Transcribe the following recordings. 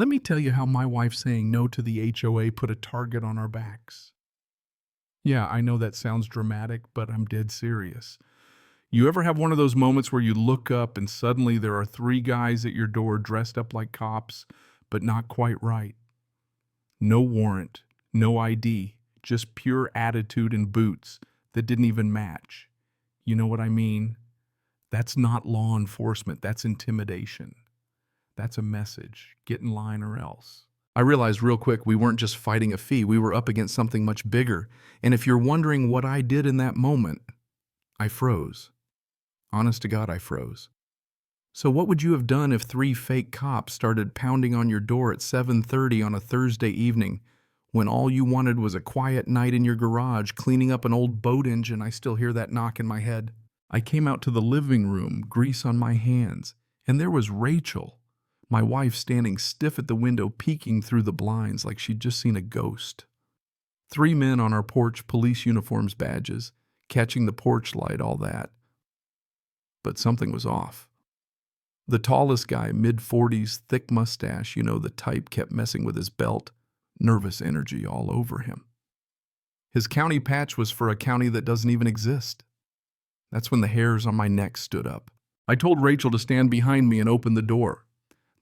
Let me tell you how my wife saying no to the HOA put a target on our backs. Yeah, I know that sounds dramatic, but I'm dead serious. You ever have one of those moments where you look up and suddenly there are three guys at your door dressed up like cops, but not quite right? No warrant, no ID, just pure attitude and boots that didn't even match. You know what I mean? That's not law enforcement, that's intimidation. That's a message. Get in line or else. I realized real quick we weren't just fighting a fee, we were up against something much bigger. And if you're wondering what I did in that moment, I froze. Honest to God, I froze. So what would you have done if three fake cops started pounding on your door at 7:30 on a Thursday evening when all you wanted was a quiet night in your garage cleaning up an old boat engine? I still hear that knock in my head. I came out to the living room, grease on my hands, and there was Rachel, my wife, standing stiff at the window peeking through the blinds like she'd just seen a ghost. Three men on our porch, police uniforms, badges, catching the porch light, all that. But something was off. The tallest guy, mid-40s, thick mustache, you know the type, kept messing with his belt, nervous energy all over him. His county patch was for a county that doesn't even exist. That's when the hairs on my neck stood up. I told Rachel to stand behind me and open the door.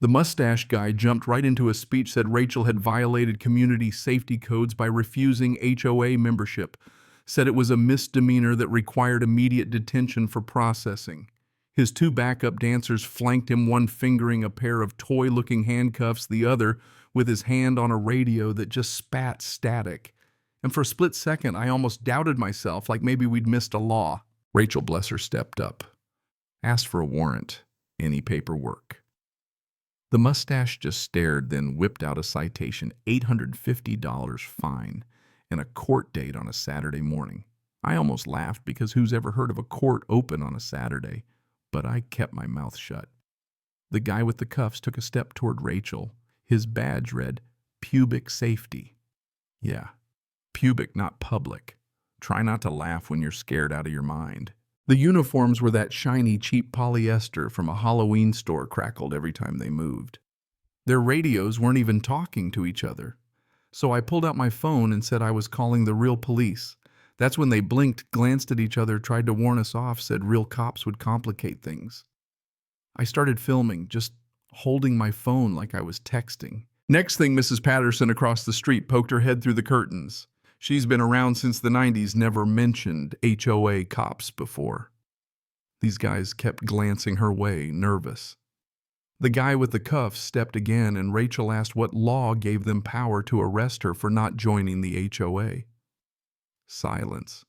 The mustache guy jumped right into a speech that Rachel had violated community safety codes by refusing HOA membership, said it was a misdemeanor that required immediate detention for processing. His two backup dancers flanked him, one fingering a pair of toy-looking handcuffs, the other with his hand on a radio that just spat static. And for a split second, I almost doubted myself, like maybe we'd missed a law. Rachel, bless her, stepped up, asked for a warrant, any paperwork. The mustache just stared, then whipped out a citation, $850 fine, and a court date on a Saturday morning. I almost laughed because who's ever heard of a court open on a Saturday? But I kept my mouth shut. The guy with the cuffs took a step toward Rachel. His badge read, Pubic Safety. Yeah, pubic, not public. Try not to laugh when you're scared out of your mind. The uniforms were that shiny, cheap polyester from a Halloween store crackled every time they moved. Their radios weren't even talking to each other. So I pulled out my phone and said I was calling the real police. That's when they blinked, glanced at each other, tried to warn us off, said real cops would complicate things. I started filming, just holding my phone like I was texting. Next thing, Mrs. Patterson across the street poked her head through the curtains. She's been around since the 90s, never mentioned HOA cops before. These guys kept glancing her way, nervous. The guy with the cuffs stepped again, and Rachel asked what law gave them power to arrest her for not joining the HOA. Silence.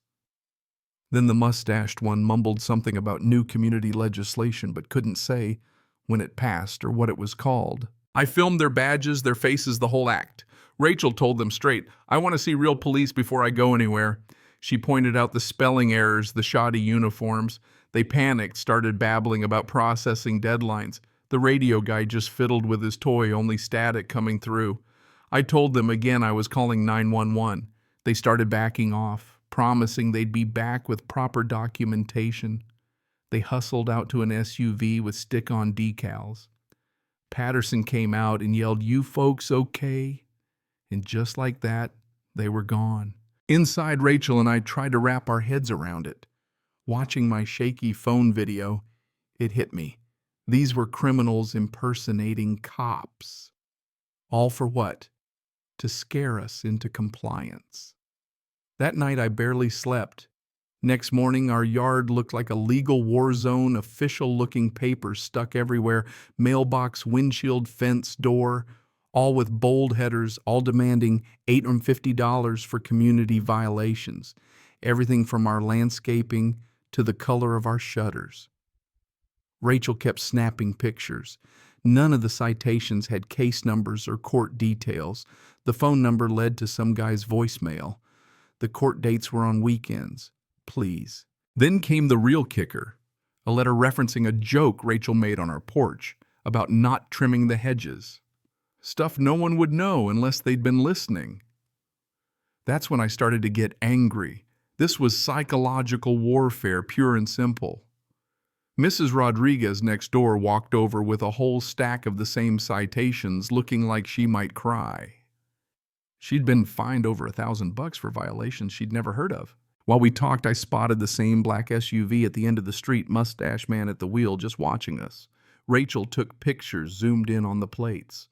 Then the mustached one mumbled something about new community legislation, but couldn't say when it passed or what it was called. I filmed their badges, their faces, the whole act. Rachel told them straight, I want to see real police before I go anywhere. She pointed out the spelling errors, the shoddy uniforms. They panicked, started babbling about processing deadlines. The radio guy just fiddled with his toy, only static coming through. I told them again I was calling 911. They started backing off, promising they'd be back with proper documentation. They hustled out to an SUV with stick-on decals. Patterson came out and yelled, "You folks okay?" And just like that, they were gone. Inside, Rachel and I tried to wrap our heads around it. Watching my shaky phone video, it hit me. These were criminals impersonating cops. All for what? To scare us into compliance. That night I barely slept. Next morning our yard looked like a legal war zone, official-looking papers stuck everywhere, mailbox, windshield, fence, door, all with bold headers, all demanding $850 for community violations, everything from our landscaping to the color of our shutters. Rachel kept snapping pictures. None of the citations had case numbers or court details. The phone number led to some guy's voicemail. The court dates were on weekends. Please. Then came the real kicker, a letter referencing a joke Rachel made on our porch about not trimming the hedges. Stuff no one would know unless they'd been listening. That's when I started to get angry. This was psychological warfare, pure and simple. Mrs. Rodriguez next door walked over with a whole stack of the same citations, looking like she might cry. She'd been fined over $1,000 for violations she'd never heard of. While we talked, I spotted the same black SUV at the end of the street, mustache man at the wheel, just watching us. Rachel took pictures, zoomed in on the plates.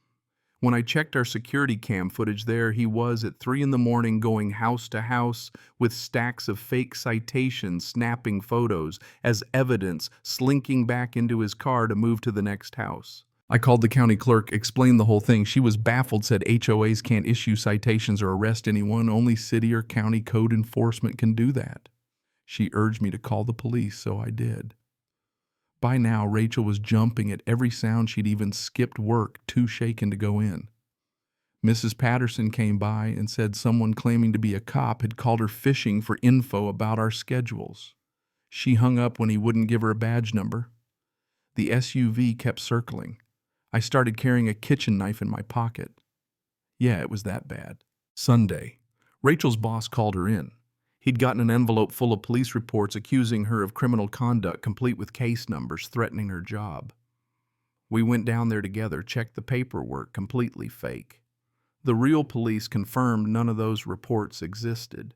When I checked our security cam footage there, he was at 3 in the morning going house to house with stacks of fake citations, snapping photos as evidence, slinking back into his car to move to the next house. I called the county clerk, explained the whole thing. She was baffled, said HOAs can't issue citations or arrest anyone. Only city or county code enforcement can do that. She urged me to call the police, so I did. By now, Rachel was jumping at every sound. She'd even skipped work, too shaken to go in. Mrs. Patterson came by and said someone claiming to be a cop had called her fishing for info about our schedules. She hung up when he wouldn't give her a badge number. The SUV kept circling. I started carrying a kitchen knife in my pocket. Yeah, it was that bad. Sunday, Rachel's boss called her in. He'd gotten an envelope full of police reports accusing her of criminal conduct, complete with case numbers, threatening her job. We went down there together, checked the paperwork, completely fake. The real police confirmed none of those reports existed.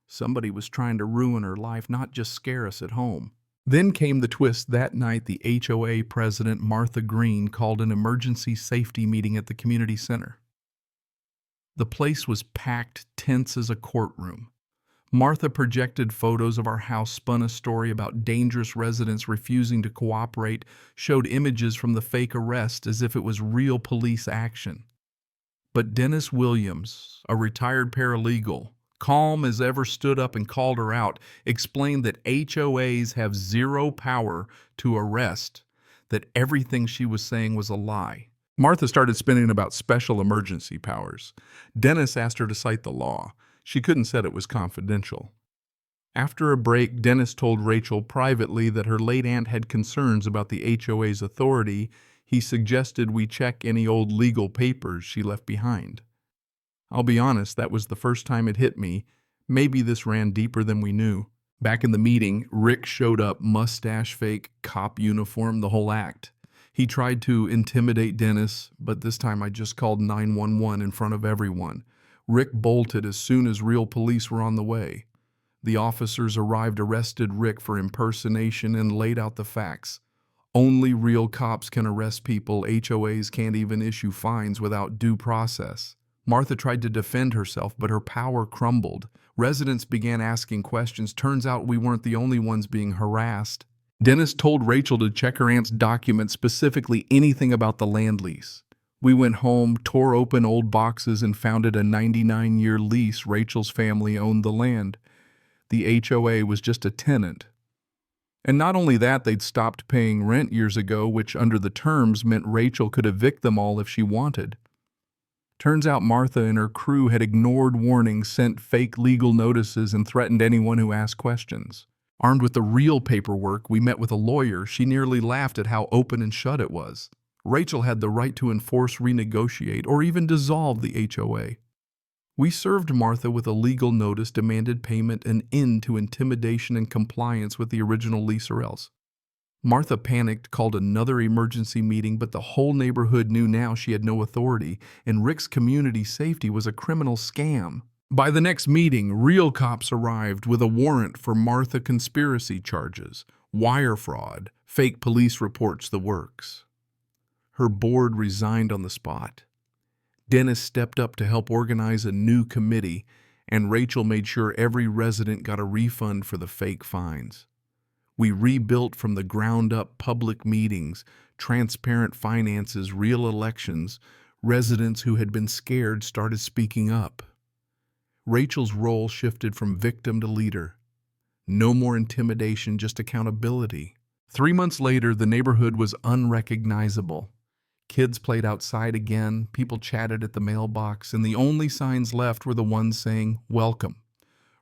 Somebody was trying to ruin her life, not just scare us at home. Then came the twist. That night, the HOA president, Martha Green, called an emergency safety meeting at the community center. The place was packed, tense as a courtroom. Martha projected photos of our house, spun a story about dangerous residents refusing to cooperate, showed images from the fake arrest as if it was real police action. But Dennis Williams, a retired paralegal, calm as ever, stood up and called her out, explained that HOAs have zero power to arrest, that everything she was saying was a lie. Martha started spinning about special emergency powers. Dennis asked her to cite the law. She couldn't, said it was confidential. After a break, Dennis told Rachel privately that her late aunt had concerns about the HOA's authority. He suggested we check any old legal papers she left behind. I'll be honest, that was the first time it hit me. Maybe this ran deeper than we knew. Back in the meeting, Rick showed up, mustache fake, cop uniform, the whole act. He tried to intimidate Dennis, but this time I just called 911 in front of everyone. Rick bolted as soon as real police were on the way. The officers arrived, arrested Rick for impersonation, and laid out the facts. Only real cops can arrest people. HOAs can't even issue fines without due process. Martha tried to defend herself, but her power crumbled. Residents began asking questions. Turns out we weren't the only ones being harassed. Dennis told Rachel to check her aunt's documents, specifically anything about the land lease. We went home, tore open old boxes, and found it a 99-year lease. Rachel's family owned the land. The HOA was just a tenant. And not only that, they'd stopped paying rent years ago, which under the terms meant Rachel could evict them all if she wanted. Turns out Martha and her crew had ignored warnings, sent fake legal notices, and threatened anyone who asked questions. Armed with the real paperwork, we met with a lawyer. She nearly laughed at how open and shut it was. Rachel had the right to enforce, renegotiate, or even dissolve the HOA. We served Martha with a legal notice, demanded payment, an end to intimidation and compliance with the original lease or else. Martha panicked, called another emergency meeting, but the whole neighborhood knew now she had no authority, and Rick's community safety was a criminal scam. By the next meeting, real cops arrived with a warrant for Martha, conspiracy charges, wire fraud, fake police reports, the works. Her board resigned on the spot. Dennis stepped up to help organize a new committee, and Rachel made sure every resident got a refund for the fake fines. We rebuilt from the ground up: public meetings, transparent finances, real elections. Residents who had been scared started speaking up. Rachel's role shifted from victim to leader. No more intimidation, just accountability. 3 months later, the neighborhood was unrecognizable. Kids played outside again, people chatted at the mailbox, and the only signs left were the ones saying, "Welcome."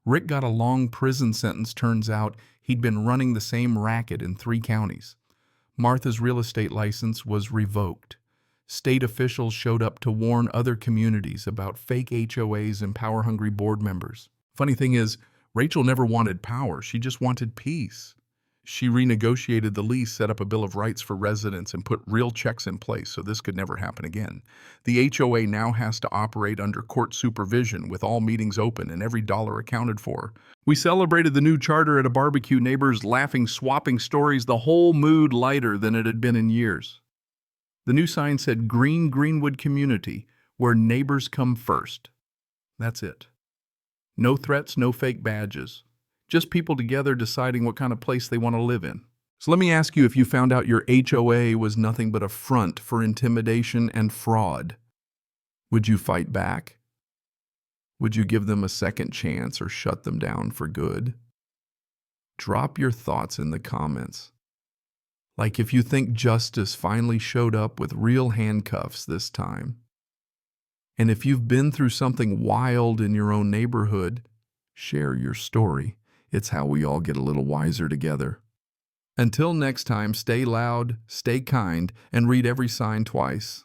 Rick got a long prison sentence. Turns out he'd been running the same racket in 3 counties. Martha's real estate license was revoked. State officials showed up to warn other communities about fake HOAs and power-hungry board members. Funny thing is, Rachel never wanted power. She just wanted peace. She renegotiated the lease, set up a Bill of Rights for residents, and put real checks in place so this could never happen again. The HOA now has to operate under court supervision with all meetings open and every dollar accounted for. We celebrated the new charter at a barbecue, neighbors laughing, swapping stories, the whole mood lighter than it had been in years. The new sign said Green Greenwood Community, where neighbors come first. That's it. No threats, no fake badges. Just people together deciding what kind of place they want to live in. So let me ask you, if you found out your HOA was nothing but a front for intimidation and fraud, would you fight back? Would you give them a second chance or shut them down for good? Drop your thoughts in the comments. Like if you think justice finally showed up with real handcuffs this time. And if you've been through something wild in your own neighborhood, share your story. It's how we all get a little wiser together. Until next time, stay loud, stay kind, and read every sign twice.